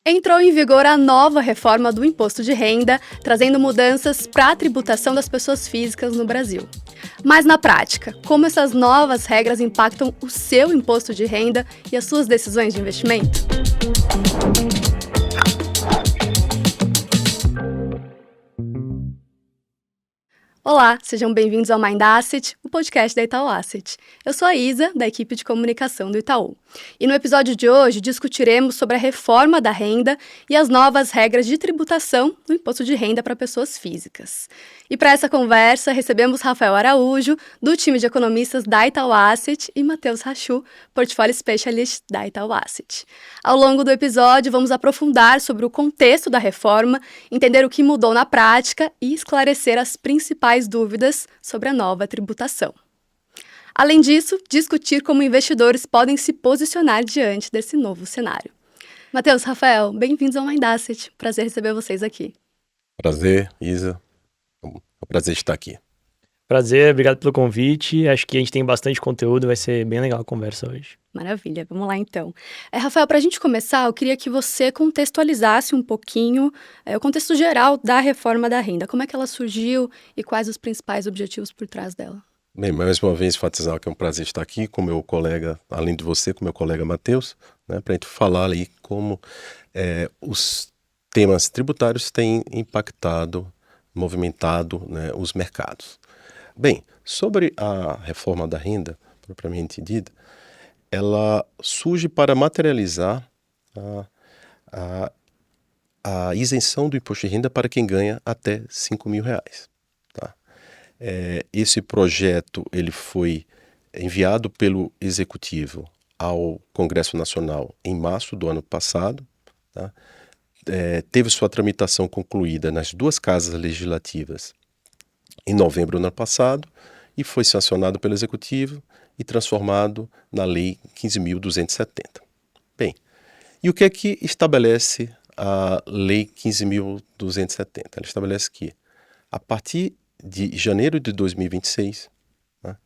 Entrou em vigor a nova reforma do imposto de renda, trazendo mudanças para a tributação das pessoas físicas no Brasil. Mas na prática, como essas novas regras impactam o seu imposto de renda e as suas decisões de investimento? Olá, sejam bem-vindos ao Mind Asset, o podcast da Itaú Asset. Eu sou a Isa, da equipe de comunicação do Itaú. E no episódio de hoje discutiremos sobre a reforma da renda e as novas regras de tributação do imposto de renda para pessoas físicas. E para essa conversa, recebemos Rafael Araújo, do time de economistas da Itaú Asset, e Matheus Rachu, Portfolio Specialist da Itaú Asset. Ao longo do episódio, vamos aprofundar sobre o contexto da reforma, entender o que mudou na prática e esclarecer as principais dúvidas sobre a nova tributação. Além disso, discutir como investidores podem se posicionar diante desse novo cenário. Matheus, Rafael, bem-vindos ao Mind Asset. Prazer receber vocês aqui. Prazer, Isa. É um prazer estar aqui. Prazer, obrigado pelo convite. Acho que a gente tem bastante conteúdo, vai ser bem legal a conversa hoje. Maravilha, vamos lá então. Rafael, para a gente começar, eu queria que você contextualizasse um pouquinho o contexto geral da reforma da renda. Como é que ela surgiu e quais os principais objetivos por trás dela? Bem, mais uma vez enfatizar que é um prazer estar aqui com meu colega, além de você, com meu colega Matheus, né, para a gente falar ali como os temas tributários têm impactado, movimentado, né, os mercados. Bem, sobre a reforma da renda, propriamente dita, ela surge para materializar a isenção do imposto de renda para quem ganha até R$5.000. Tá? Esse projeto ele foi enviado pelo Executivo ao Congresso Nacional em março do ano passado. Tá? Teve sua tramitação concluída nas duas casas legislativas em novembro do ano passado e foi sancionado pelo Executivo e transformado na Lei 15.270. Bem, e o que é que estabelece a Lei 15.270? Ela estabelece que, a partir de janeiro de 2026, né,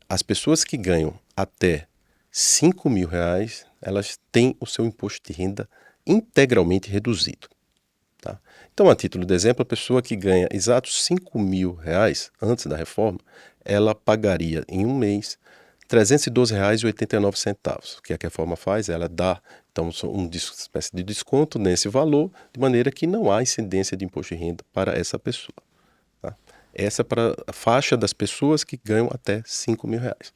as pessoas que ganham até R$5.000, elas têm o seu imposto de renda integralmente reduzido. Tá? Então, a título de exemplo, a pessoa que ganha exatos R$5.000 antes da reforma, ela pagaria em um mês R$312,89. O que a reforma faz? Ela dá então uma espécie de desconto nesse valor, de maneira que não há incidência de imposto de renda para essa pessoa. Tá? Essa é para a faixa das pessoas que ganham até R$5.000.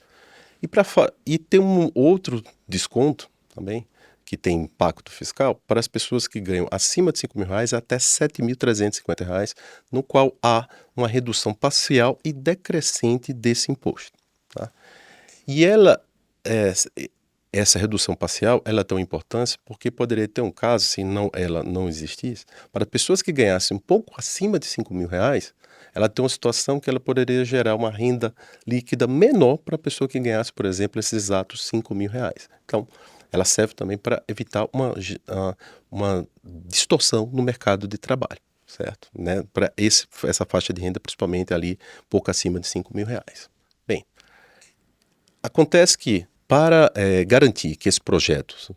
E tem um outro desconto também, que tem impacto fiscal, para as pessoas que ganham acima de R$5.000 até R$7.350, no qual há uma redução parcial e decrescente desse imposto. Tá? E essa redução parcial, ela tem importância porque poderia ter um caso, se ela não existisse, para pessoas que ganhassem um pouco acima de R$5.000, ela tem uma situação que ela poderia gerar uma renda líquida menor para a pessoa que ganhasse, por exemplo, esses exatos R$5.000. Então, ela serve também para evitar uma distorção no mercado de trabalho, certo? Né? Para essa faixa de renda, principalmente ali, pouco acima de R$5.000. Bem, acontece que, para garantir que esse projeto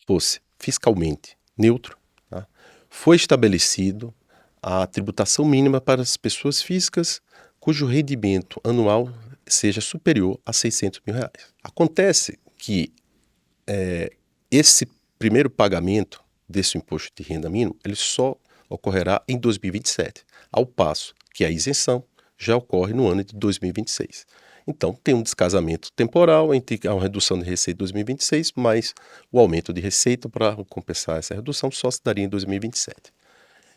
fosse fiscalmente neutro, tá, foi estabelecido a tributação mínima para as pessoas físicas cujo rendimento anual seja superior a R$600.000. Acontece que esse primeiro pagamento desse imposto de renda mínimo, ele só ocorrerá em 2027, ao passo que a isenção já ocorre no ano de 2026. Então, tem um descasamento temporal entre a redução de receita em 2026, mas o aumento de receita para compensar essa redução só se daria em 2027.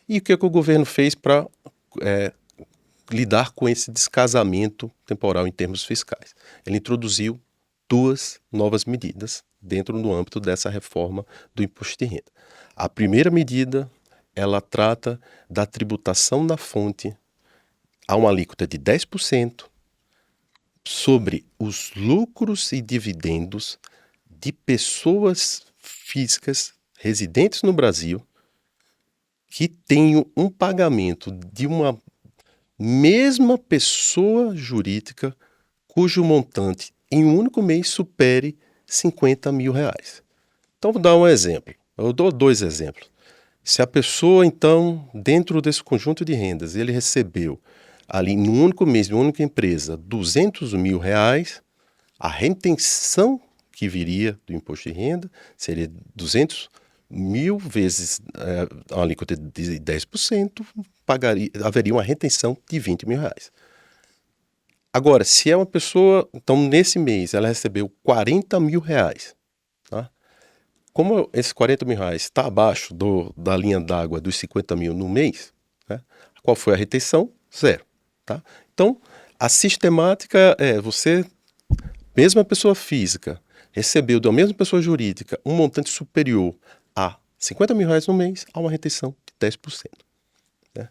E o que o governo fez para lidar com esse descasamento temporal em termos fiscais? Ele introduziu duas novas medidas dentro do âmbito dessa reforma do imposto de renda. A primeira medida, ela trata da tributação na fonte a uma alíquota de 10% sobre os lucros e dividendos de pessoas físicas residentes no Brasil que tenham um pagamento de uma mesma pessoa jurídica cujo montante em um único mês supere R$50.000. Então, vou dar um exemplo. Eu dou 2 exemplos. Se a pessoa, então, dentro desse conjunto de rendas, ele recebeu ali, num único mês, numa única empresa, R$200 mil, a retenção que viria do imposto de renda seria 200 mil vezes a alíquota de 10%, haveria uma retenção de R$20 mil. Agora, se é uma pessoa, então nesse mês ela recebeu R$40 mil, tá? Como esses R$40 mil está abaixo da linha d'água dos 50 mil no mês, né? Qual foi a retenção? 0. Tá? Então, a sistemática é você, mesma pessoa física, recebeu da mesma pessoa jurídica um montante superior a R$50 mil no mês, há uma retenção de 10%. Né?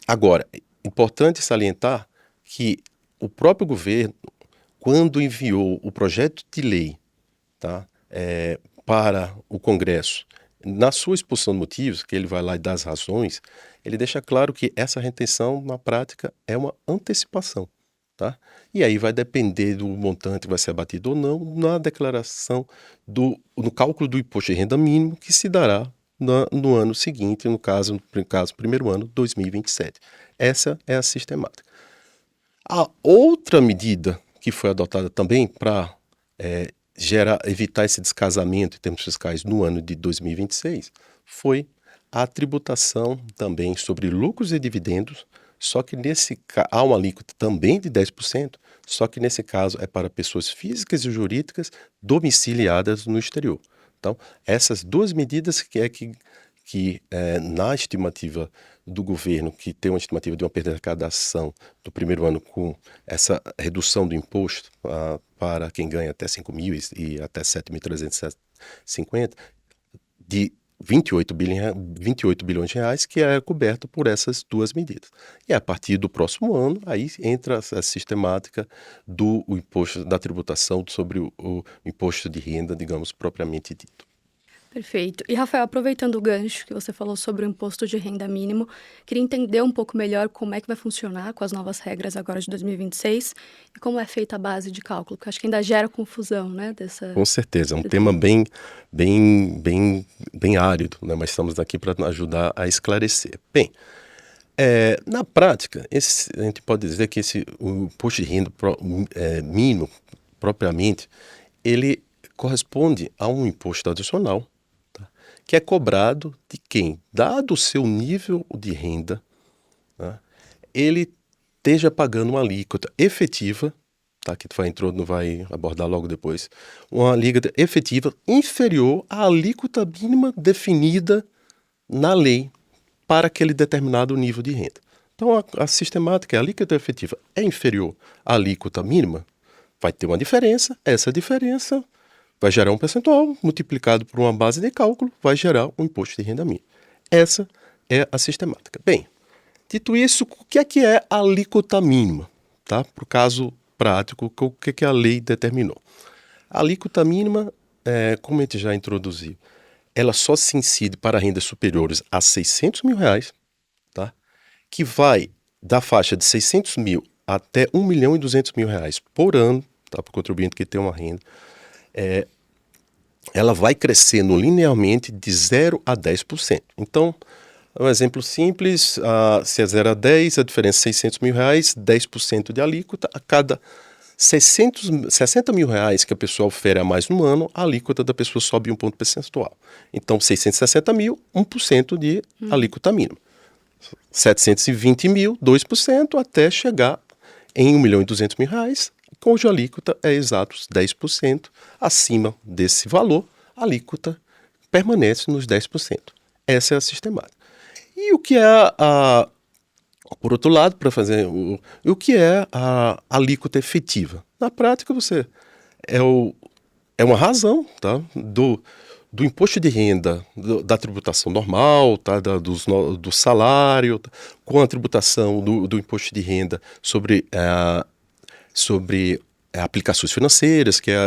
Agora, importante salientar que o próprio governo, quando enviou o projeto de lei, tá, para o Congresso, na sua exposição de motivos, que ele vai lá e dá as razões, ele deixa claro que essa retenção, na prática, é uma antecipação. Tá? E aí vai depender do montante que vai ser abatido ou não na declaração, no cálculo do imposto de renda mínimo que se dará no ano seguinte, no caso, primeiro ano, 2027. Essa é a sistemática. A outra medida que foi adotada também para evitar esse descasamento em termos fiscais no ano de 2026 foi a tributação também sobre lucros e dividendos, só que há uma alíquota também de 10%, só que nesse caso é para pessoas físicas e jurídicas domiciliadas no exterior. Então, essas 2 medidas que na estimativa do governo, que tem uma estimativa de uma perda de arrecadação do primeiro ano com essa redução do imposto para quem ganha até 5 mil e até 7.350, de 28 bilhões de reais, que é coberto por essas 2 medidas. E a partir do próximo ano, aí entra a sistemática do imposto, da tributação sobre o imposto de renda, digamos, propriamente dito. Perfeito. E, Rafael, aproveitando o gancho que você falou sobre o imposto de renda mínimo, queria entender um pouco melhor como é que vai funcionar com as novas regras agora de 2026 e como é feita a base de cálculo, porque acho que ainda gera confusão, né? Com certeza, é um tema bem árido, né? Mas estamos aqui para ajudar a esclarecer. Bem, na prática, a gente pode dizer que o imposto de renda mínimo, propriamente, ele corresponde a um imposto adicional, que é cobrado de quem, dado o seu nível de renda, né, ele esteja pagando uma alíquota efetiva, tá, que tu vai abordar logo depois, uma alíquota efetiva inferior à alíquota mínima definida na lei para aquele determinado nível de renda. Então, a sistemática, a alíquota efetiva é inferior à alíquota mínima, vai ter uma diferença, essa diferença vai gerar um percentual, multiplicado por uma base de cálculo, vai gerar um imposto de renda mínima. Essa é a sistemática. Bem, dito isso, o que é a alíquota mínima? Tá? Para o caso prático, o que a lei determinou? A alíquota mínima, como a gente já introduziu, ela só se incide para rendas superiores a R$600 mil, tá? Que vai da faixa de 600 mil até R$1.200.000 por ano, tá? Para o contribuinte que tem uma renda. Ela vai crescendo linearmente de 0 a 10%. Então, um exemplo simples, se é 0 a 10, a diferença é R$600 mil, 10% de alíquota, a cada 60 mil reais que a pessoa ofere a mais no ano, a alíquota da pessoa sobe um ponto percentual. Então, 660 mil, 1% de alíquota mínima. 720 mil, 2%, até chegar em R$1.200.000, cuja alíquota é exatos 10%. Acima desse valor, a alíquota permanece nos 10%. Essa é a sistemática. E o que é por outro lado, para fazer o que é a alíquota efetiva? Na prática, é uma razão, tá, do imposto de renda, da tributação normal, tá, do salário, tá, com a tributação do imposto de renda sobre aplicações financeiras, que é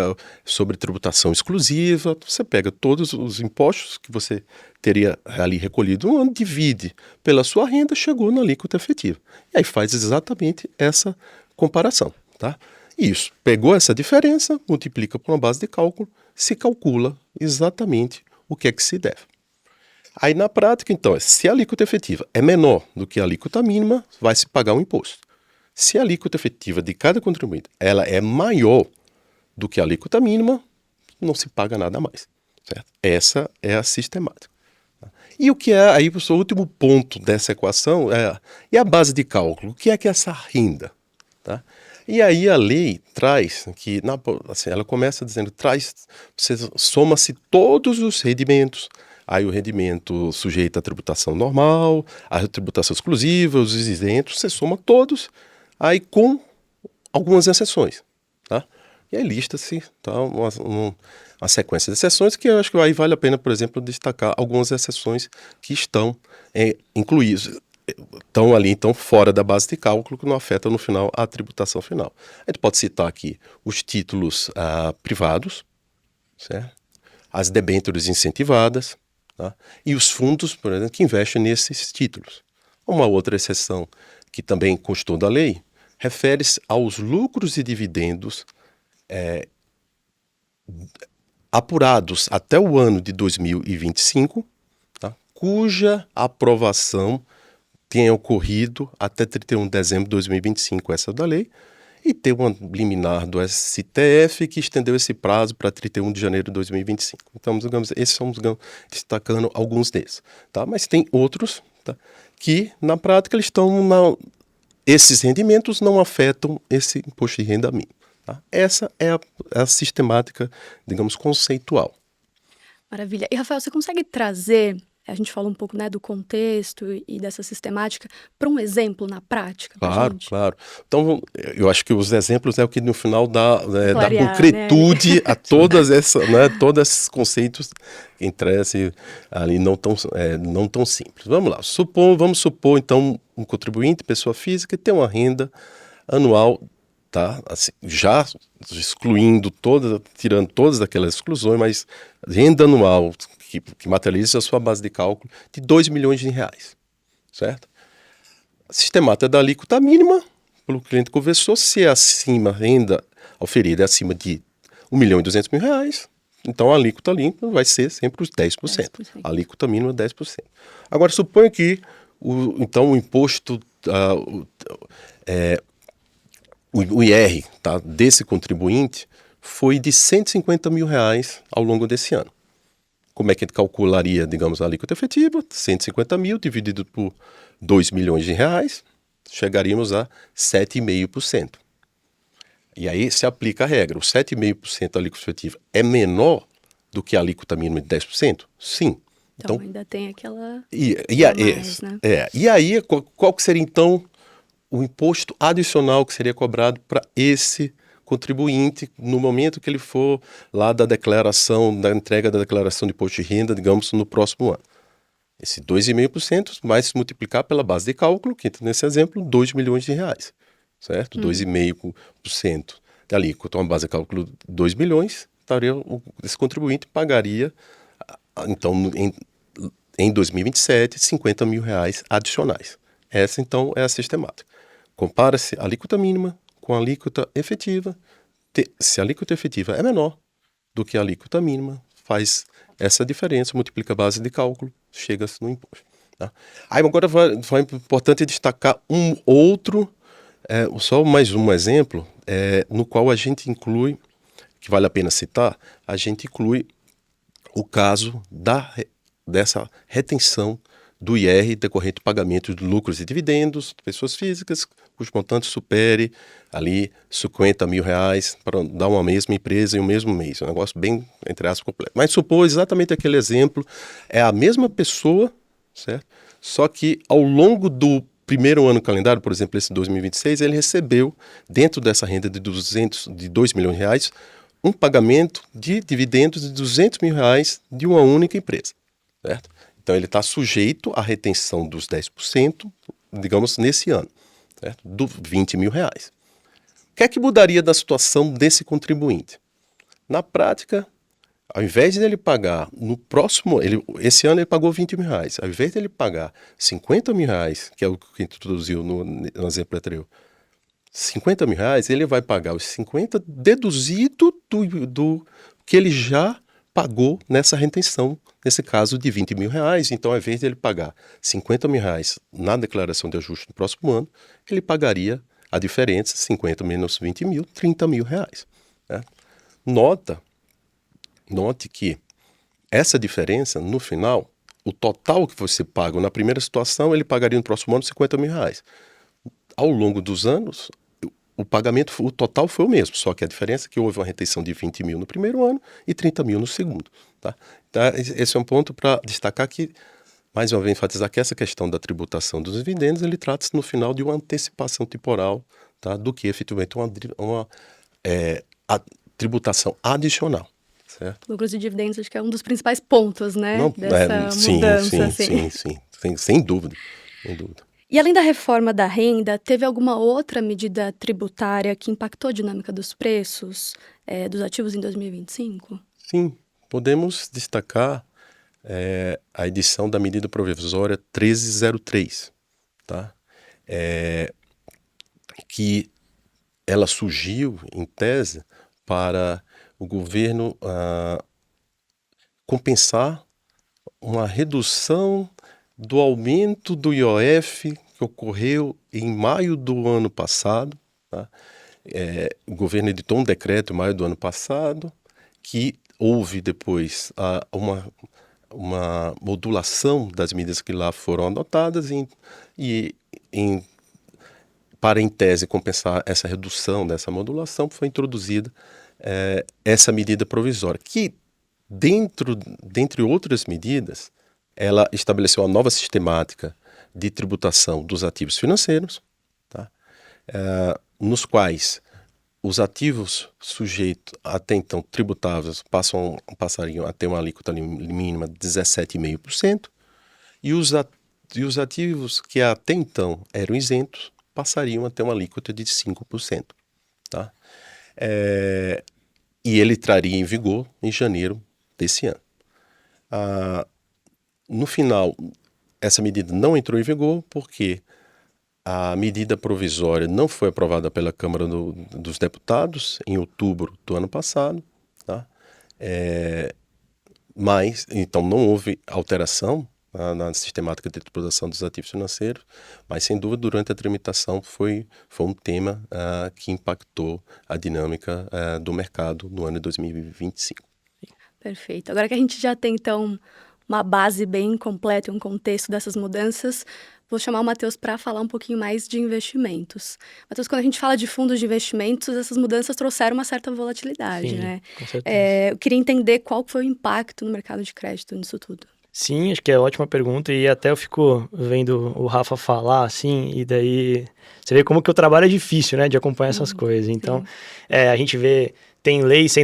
sobre tributação exclusiva. Você pega todos os impostos que você teria ali recolhido um ano, divide pela sua renda, chegou na alíquota efetiva. E aí faz exatamente essa comparação. Tá? Isso, pegou essa diferença, multiplica por uma base de cálculo, se calcula exatamente o que é que se deve. Aí na prática, então, se a alíquota efetiva é menor do que a alíquota mínima, vai se pagar um imposto. Se a alíquota efetiva de cada contribuinte ela é maior do que a alíquota mínima, não se paga nada mais. Certo? Essa é a sistemática. E o que é, aí o último ponto dessa equação é a base de cálculo. O que é essa renda? Tá? E aí a lei traz, assim, ela começa dizendo, você soma-se todos os rendimentos, aí o rendimento sujeito à tributação normal, à tributação exclusiva, os isentos, você soma todos, aí com algumas exceções. Tá? E aí lista-se uma sequência de exceções que eu acho que aí vale a pena, por exemplo, destacar algumas exceções que estão incluídas, estão ali, então, fora da base de cálculo, que não afeta no final a tributação final. A gente pode citar aqui os títulos privados, certo? As debêntures incentivadas, tá? E os fundos, por exemplo, que investem nesses títulos. Uma outra exceção que também constou da lei refere-se aos lucros e dividendos apurados até o ano de 2025, tá? Cuja aprovação tenha ocorrido até 31 de dezembro de 2025, essa da lei, e tem uma liminar do STF que estendeu esse prazo para 31 de janeiro de 2025. Então, digamos, esses estamos destacando alguns desses. Tá? Mas tem outros, tá? Que, na prática, esses rendimentos não afetam esse imposto de renda mínimo. Tá? Essa é a sistemática, digamos, conceitual. Maravilha. E, Rafael, você consegue trazer, a gente falou um pouco, né, do contexto e dessa sistemática, para um exemplo na prática? Claro, claro. Então, eu acho que os exemplos é o que no final dá concretude, né? A todos esses conceitos que entram ali não tão simples. Vamos lá. Vamos supor, então, um contribuinte, pessoa física, que tem uma renda anual, tá? Assim, já excluindo tirando todas aquelas exclusões, mas renda anual que materializa a sua base de cálculo de R$2 milhões, certo? A sistemática da alíquota mínima, pelo cliente conversou, se a renda oferida é acima de R$1.200.000, então a alíquota limpa vai ser sempre os 10%. A alíquota mínima é 10%. Agora, suponha que o imposto, o IR, tá, desse contribuinte foi de R$150 mil ao longo desse ano. Como é que a gente calcularia, digamos, a alíquota efetiva? 150 mil dividido por R$2 milhões, chegaríamos a 7,5%. E aí se aplica a regra. O 7,5% da alíquota efetiva é menor do que a alíquota mínima de 10%? Sim. Então ainda tem aquela... né? E aí, qual que seria, então, o imposto adicional que seria cobrado para esse contribuinte no momento que ele for lá da entrega da declaração de imposto de renda, digamos, no próximo ano? Esse 2,5% vai se multiplicar pela base de cálculo, que nesse exemplo, R$2 milhões, certo? 2,5% da alíquota, uma base de cálculo de 2 milhões, esse contribuinte pagaria, então, em 2027, R$50 mil adicionais. Essa, então, é a sistemática. Compara-se a alíquota mínima com a alíquota efetiva. Se a alíquota efetiva é menor do que a alíquota mínima, faz essa diferença, multiplica a base de cálculo, chega-se no imposto. Tá? Aí agora foi importante destacar um outro, só mais um exemplo, no qual a gente inclui, que vale a pena citar, a gente inclui o caso dessa retenção do IR decorrente do pagamento de lucros e dividendos de pessoas físicas, cujo montante supere ali R$50 mil para dar uma mesma empresa em um mesmo mês. É um negócio bem, entre aspas, complexo. Mas supor exatamente aquele exemplo, é a mesma pessoa, certo? Só que ao longo do primeiro ano calendário, por exemplo, esse 2026, ele recebeu, dentro dessa renda de R$2 milhões, um pagamento de dividendos de R$200 mil de uma única empresa, certo? Então, ele está sujeito à retenção dos 10%, digamos, nesse ano, certo? Do R$20 mil. O que é que mudaria da situação desse contribuinte? Na prática, ao invés de ele pagar no próximo... esse ano ele pagou R$20 mil. Ao invés de ele pagar R$50 mil, que é o que introduziu no exemplo anterior, R$50 mil, ele vai pagar os 50 deduzido do que ele já pagou nessa retenção, nesse caso de R$20 mil. Então, ao invés de ele pagar R$50 mil na declaração de ajuste no próximo ano, ele pagaria a diferença, 50 menos 20 mil, R$30 mil. Né? Note que essa diferença, no final, o total que você paga na primeira situação, ele pagaria no próximo ano R$50 mil. Ao longo dos anos, o pagamento, o total foi o mesmo, só que a diferença é que houve uma retenção de 20 mil no primeiro ano e 30 mil no segundo. Tá? Então, esse é um ponto para destacar que, mais uma vez, enfatizar que essa questão da tributação dos dividendos, ele trata-se no final de uma antecipação temporal, tá? Do que efetivamente a tributação adicional. Certo? Lucros e dividendos acho que é um dos principais pontos, né? Não, dessa mudança. Sim, sem dúvida. E além da reforma da renda, teve alguma outra medida tributária que impactou a dinâmica dos preços dos ativos em 2025? Sim, podemos destacar a edição da medida provisória 1303, tá? Que ela surgiu, em tese, para o governo compensar uma redução do aumento do IOF que ocorreu em maio do ano passado. Tá? O governo editou um decreto em maio do ano passado, que houve depois uma modulação das medidas que lá foram adotadas para, em tese, compensar essa redução dessa modulação, foi introduzida essa medida provisória, que, dentre outras medidas, ela estabeleceu uma nova sistemática de tributação dos ativos financeiros, tá? Nos quais os ativos sujeitos até então tributáveis passariam a ter uma alíquota mínima de 17,5%, e os ativos que até então eram isentos passariam a ter uma alíquota de 5%. Tá? E ele traria em vigor em janeiro desse ano. No final, essa medida não entrou em vigor porque a medida provisória não foi aprovada pela Câmara dos Deputados em outubro do ano passado, tá? Mas, então, não houve alteração na sistemática de tributação dos ativos financeiros, mas, sem dúvida, durante a tramitação foi um tema que impactou a dinâmica do mercado no ano de 2025. Perfeito. Agora que a gente já tem, então, uma base bem completa e um contexto dessas mudanças, vou chamar o Matheus para falar um pouquinho mais de investimentos. Matheus, quando a gente fala de fundos de investimentos, essas mudanças trouxeram uma certa volatilidade, Sim, né? Com certeza. Eu queria entender qual foi o impacto no mercado de crédito nisso tudo. Sim, acho que é ótima pergunta, e até eu fico vendo o Rafa falar, assim, e daí você vê como que o trabalho é difícil, né, de acompanhar essas coisas. Então, a gente vê, tem leis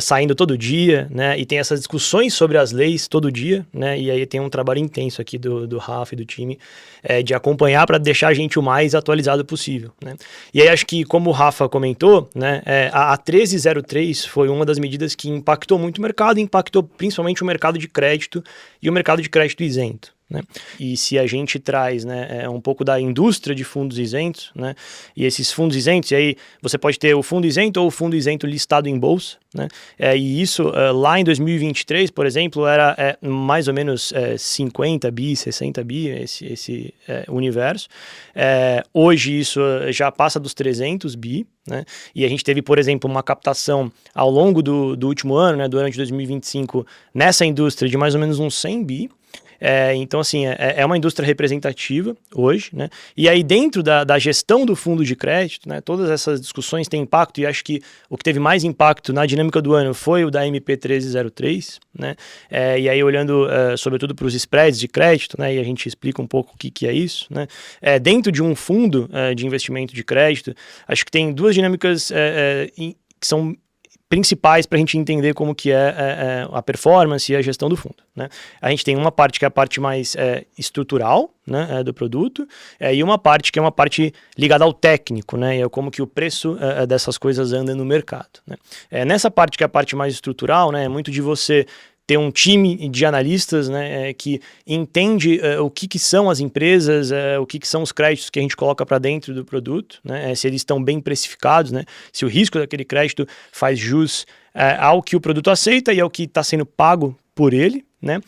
saindo todo dia, né, e tem essas discussões sobre as leis todo dia, né, e aí tem um trabalho intenso aqui do Rafa e do time de acompanhar para deixar a gente o mais atualizado possível, né. E aí acho que, como o Rafa comentou, né, a 1303 foi uma das medidas que impactou muito o mercado, impactou principalmente o mercado de crédito e o mercado de crédito isento. Né? E se a gente traz, né, um pouco da indústria de fundos isentos, né, e esses fundos isentos, e aí você pode ter o fundo isento ou o fundo isento listado em bolsa, né, e isso lá em 2023, por exemplo, era mais ou menos 50 bi, 60 bi, esse universo. Hoje isso já passa dos 300 bi, né, e a gente teve, por exemplo, uma captação ao longo do último ano, né, durante 2025, nessa indústria de mais ou menos uns 100 bi. Então, assim, é uma indústria representativa hoje, né? E aí, dentro da gestão do fundo de crédito, né, todas essas discussões têm impacto, e acho que o que teve mais impacto na dinâmica do ano foi o da MP 1303, né? E aí, olhando sobretudo para os spreads de crédito, né, e a gente explica um pouco o que é isso, né? Dentro de um fundo de investimento de crédito, acho que tem duas dinâmicas que são principais para a gente entender como que é a performance e a gestão do fundo, né? A gente tem uma parte que é a parte mais estrutural, né, do produto, e uma parte que é uma parte ligada ao técnico, né, e é como que o preço dessas coisas anda no mercado, né? Nessa parte que é a parte mais estrutural, né, é muito de você ter um time de analistas, né, que entende o que são as empresas, o que são os créditos que a gente coloca para dentro do produto, né, se eles estão bem precificados, né, se o risco daquele crédito faz jus ao que o produto aceita e ao que está sendo pago por ele, né.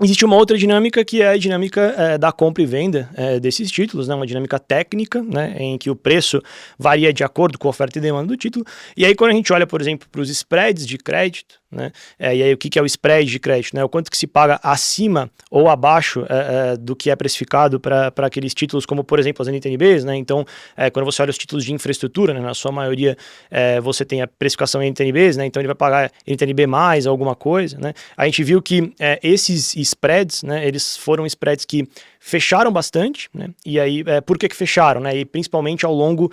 Existe uma outra dinâmica que é a dinâmica da compra e venda desses títulos, né? Uma dinâmica técnica, né? Em que o preço varia de acordo com a oferta e demanda do título. E aí quando a gente olha, por exemplo, para os spreads de crédito, né? E aí o que é o spread de crédito? Né? O quanto que se paga acima ou abaixo do que é precificado para aqueles títulos, como por exemplo as NTNBs, né? Então, quando você olha os títulos de infraestrutura, né? Na sua maioria você tem a precificação em NTNBs, né? Então ele vai pagar NTNB mais alguma coisa, né? A gente viu que esses spreads, né? Eles foram spreads que fecharam bastante, né? E aí, por que fecharam, né? E principalmente ao longo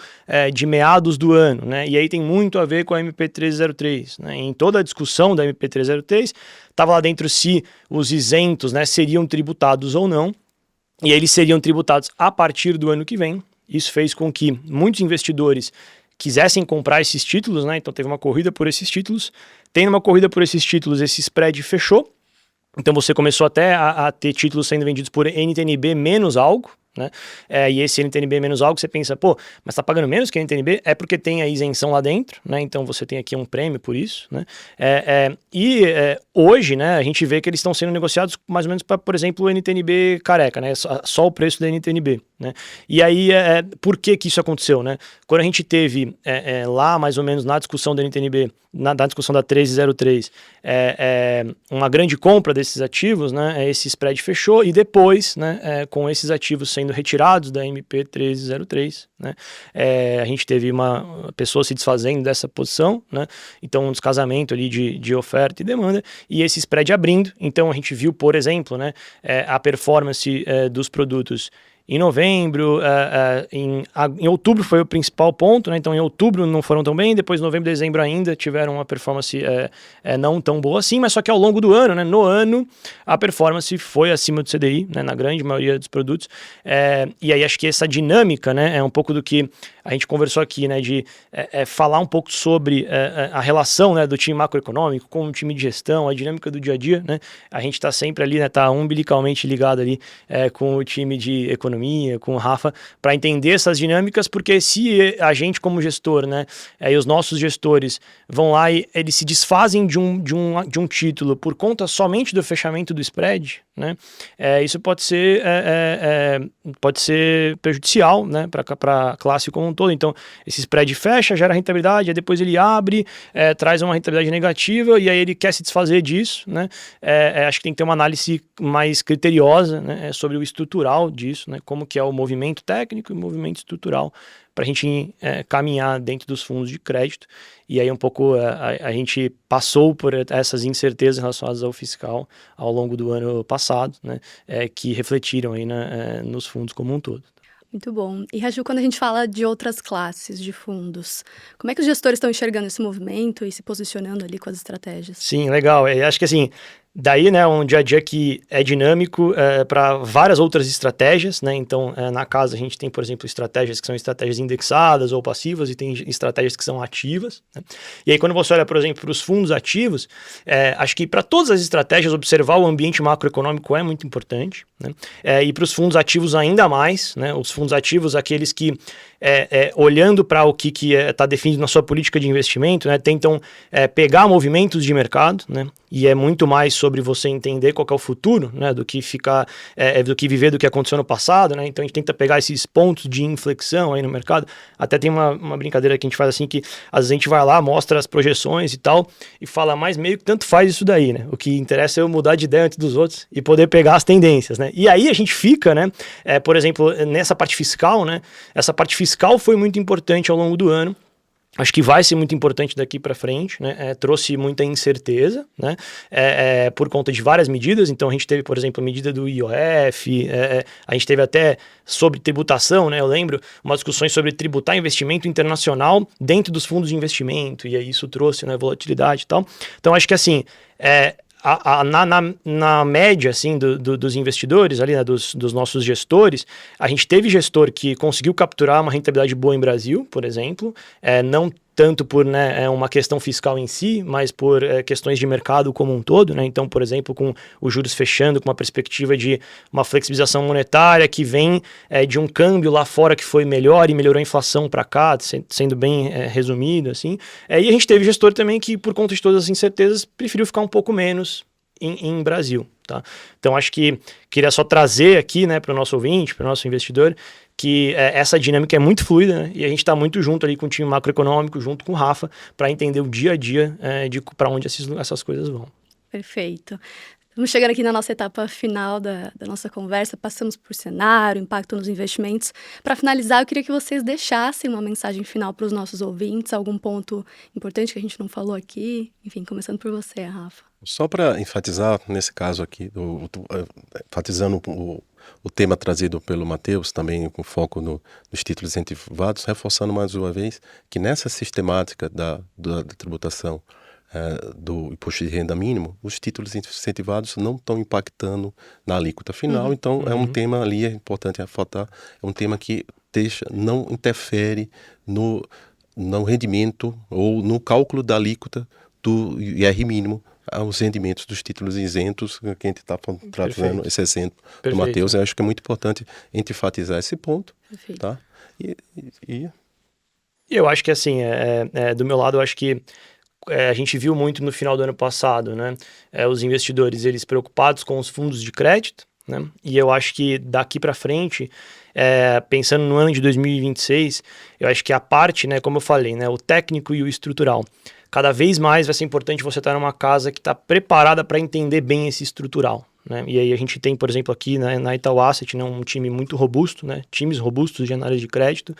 de meados do ano, né? E aí tem muito a ver com a MP1303, né? Em toda a discussão da MP1303, estava lá dentro se os isentos, né, seriam tributados ou não, e eles seriam tributados a partir do ano que vem. Isso fez com que muitos investidores quisessem comprar esses títulos, né? Então teve uma corrida por esses títulos. Tendo uma corrida por esses títulos, esse spread fechou. Então você começou até a ter títulos sendo vendidos por NTNB menos algo, né? E esse NTNB menos algo, você pensa, pô, mas tá pagando menos que a NTNB? É porque tem a isenção lá dentro, né? Então você tem aqui um prêmio por isso, né? Hoje, né, a gente vê que eles estão sendo negociados mais ou menos para, por exemplo, o NTNB careca, né? Só o preço da NTNB, né? E aí, por que isso aconteceu, né? Quando a gente teve lá, mais ou menos, na discussão da NTNB, na discussão da 1303, uma grande compra desses ativos, né? Esse spread fechou e depois, né, com esses ativos sendo retirados da MP 1303, né? A gente teve uma pessoa se desfazendo dessa posição, né? Então um descasamento ali de oferta e demanda, e esse spread abrindo. Então a gente viu, por exemplo, né, a performance dos produtos em novembro, em outubro foi o principal ponto, né? Então em outubro não foram tão bem, depois novembro e dezembro ainda tiveram uma performance não tão boa assim, mas só que ao longo do ano, né? No ano, a performance foi acima do CDI, né? Na grande maioria dos produtos, e aí acho que essa dinâmica, né, é um pouco do que a gente conversou aqui, né, de falar um pouco sobre a relação, né, do time macroeconômico com o time de gestão, a dinâmica do dia a dia, né? A gente está sempre ali, né, tá umbilicalmente ligado ali com o time de economia, com o Rafa, para entender essas dinâmicas, porque se a gente como gestor, né, e os nossos gestores vão lá e eles se desfazem de um título por conta somente do fechamento do spread, né, isso pode ser prejudicial, né, para a classe como um todo. Então, esse spread fecha, gera rentabilidade, aí depois ele abre, traz uma rentabilidade negativa, e aí ele quer se desfazer disso, né. Acho que tem que ter uma análise mais criteriosa, né, sobre o estrutural disso, né, como que é o movimento técnico e o movimento estrutural para a gente caminhar dentro dos fundos de crédito. E aí um pouco a gente passou por essas incertezas relacionadas ao fiscal ao longo do ano passado, né, que refletiram aí nos fundos como um todo. Muito bom. E, Raju, quando a gente fala de outras classes de fundos, como é que os gestores estão enxergando esse movimento e se posicionando ali com as estratégias? Sim, legal. Acho que assim, daí, né, um dia a dia que é dinâmico para várias outras estratégias, né? Então, na casa a gente tem, por exemplo, estratégias que são estratégias indexadas ou passivas, e tem estratégias que são ativas, né? E aí, quando você olha, por exemplo, para os fundos ativos, acho que para todas as estratégias observar o ambiente macroeconômico é muito importante, né? E para os fundos ativos ainda mais, né? Os fundos ativos, aqueles que olhando para o que está definido na sua política de investimento, né, tentam pegar movimentos de mercado, né, e é muito mais sobre você entender qual que é o futuro, né, do que ficar, do que viver do que aconteceu no passado, né. Então a gente tenta pegar esses pontos de inflexão aí no mercado. Até tem uma brincadeira que a gente faz assim, que às vezes a gente vai lá, mostra as projeções e tal, e fala, mas meio que tanto faz isso daí, né, o que interessa é eu mudar de ideia antes dos outros e poder pegar as tendências, né. E aí a gente fica, né, por exemplo, nessa parte fiscal, né, essa parte fiscal foi muito importante ao longo do ano. Acho que vai ser muito importante daqui para frente, né? Trouxe muita incerteza, né? Por conta de várias medidas. Então a gente teve, por exemplo, a medida do IOF, a gente teve até sobre tributação, né? Eu lembro umas discussões sobre tributar investimento internacional dentro dos fundos de investimento, e aí isso trouxe, né, volatilidade e tal. Então acho que assim, na média assim, dos investidores, ali, né, dos nossos gestores, a gente teve gestor que conseguiu capturar uma rentabilidade boa em Brasil, por exemplo, não tanto por, né, uma questão fiscal em si, mas por questões de mercado como um todo, né? Então, por exemplo, com os juros fechando, com uma perspectiva de uma flexibilização monetária que vem de um câmbio lá fora que foi melhor e melhorou a inflação para cá, sendo bem resumido, assim. E a gente teve gestor também que, por conta de todas as incertezas, preferiu ficar um pouco menos em Brasil, tá? Então, acho que queria só trazer aqui, né, para o nosso ouvinte, para o nosso investidor, que essa dinâmica é muito fluida, né? E a gente está muito junto ali com o time macroeconômico, junto com o Rafa, para entender o dia a dia de para onde essas coisas vão. Perfeito. Estamos chegando aqui na nossa etapa final da nossa conversa, passamos por cenário, impacto nos investimentos. Para finalizar, eu queria que vocês deixassem uma mensagem final para os nossos ouvintes, algum ponto importante que a gente não falou aqui. Enfim, começando por você, Rafa. Só para enfatizar, nesse caso aqui, enfatizando o tema trazido pelo Matheus, também com foco nos títulos incentivados, reforçando mais uma vez que nessa sistemática da tributação do imposto de renda mínimo, os títulos incentivados não estão impactando na alíquota final, então é um tema ali, é importante ressaltar, é um tema que não interfere no rendimento ou no cálculo da alíquota do IR mínimo aos rendimentos dos títulos isentos, que a gente está trazendo esse exemplo do Matheus. Eu acho que é muito importante enfatizar esse ponto. Perfeito. Tá? E eu acho que assim, do meu lado, eu acho que a gente viu muito no final do ano passado, né? Os investidores, eles preocupados com os fundos de crédito, né? E eu acho que daqui para frente, pensando no ano de 2026, eu acho que a parte, né, como eu falei, né, o técnico e o estrutural, cada vez mais vai ser importante você estar numa casa que está preparada para entender bem esse estrutural, né? E aí a gente tem, por exemplo, aqui, né, na Itaú Asset, né, um time muito robusto, né, times robustos de análise de crédito,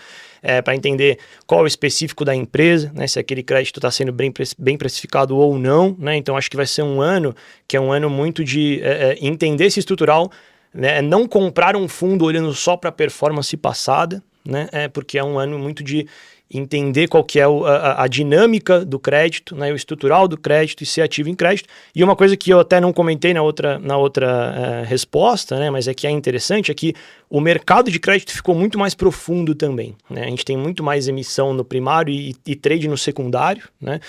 para entender qual é o específico da empresa, né, se aquele crédito está sendo bem precificado ou não, né? Então acho que vai ser um ano que é um ano muito de entender esse estrutural, né, não comprar um fundo olhando só para a performance passada, né, porque é um ano muito de entender qual que é a dinâmica do crédito, né, o estrutural do crédito e ser ativo em crédito. E uma coisa que eu até não comentei na outra resposta, né, mas é que é interessante, é que o mercado de crédito ficou muito mais profundo também, né? A gente tem muito mais emissão no primário e trade no secundário, né?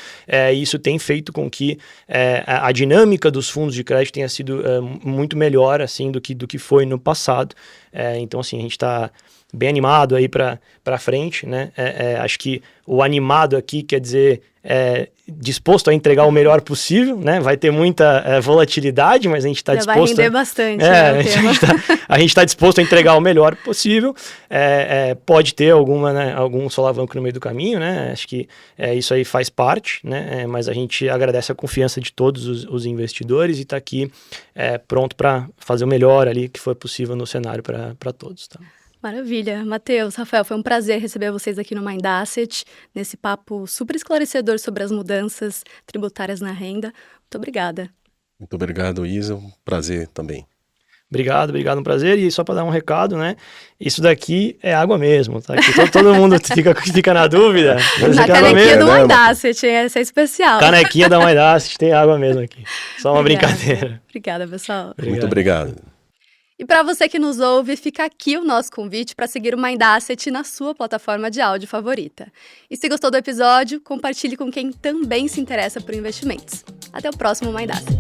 Isso tem feito com que a dinâmica dos fundos de crédito tenha sido muito melhor assim, do que foi no passado. Então, assim, a gente está bem animado aí para frente, né? Acho que o animado aqui quer dizer disposto a entregar o melhor possível, né? Vai ter muita volatilidade, mas a gente está disposto... Vai render bastante, né, a gente está disposto a entregar o melhor possível. Pode ter algum solavanco no meio do caminho, né? Acho que isso aí faz parte, né? Mas a gente agradece a confiança de todos os investidores e está aqui pronto para fazer o melhor ali que for possível no cenário para todos, tá? Maravilha. Matheus, Rafael, foi um prazer receber vocês aqui no Mind Asset, nesse papo super esclarecedor sobre as mudanças tributárias na renda. Muito obrigada. Muito obrigado, Isa. Um prazer também. Obrigado, um prazer. E só para dar um recado, né? Isso daqui é água mesmo, tá? Que todo mundo fica na dúvida. A canequinha do Mind Asset, essa é especial. Canequinha da Mind Asset, tem água mesmo aqui. Só uma brincadeira. Obrigada, pessoal. Muito obrigado. E para você que nos ouve, fica aqui o nosso convite para seguir o Mind Asset na sua plataforma de áudio favorita. E se gostou do episódio, compartilhe com quem também se interessa por investimentos. Até o próximo Mind Asset.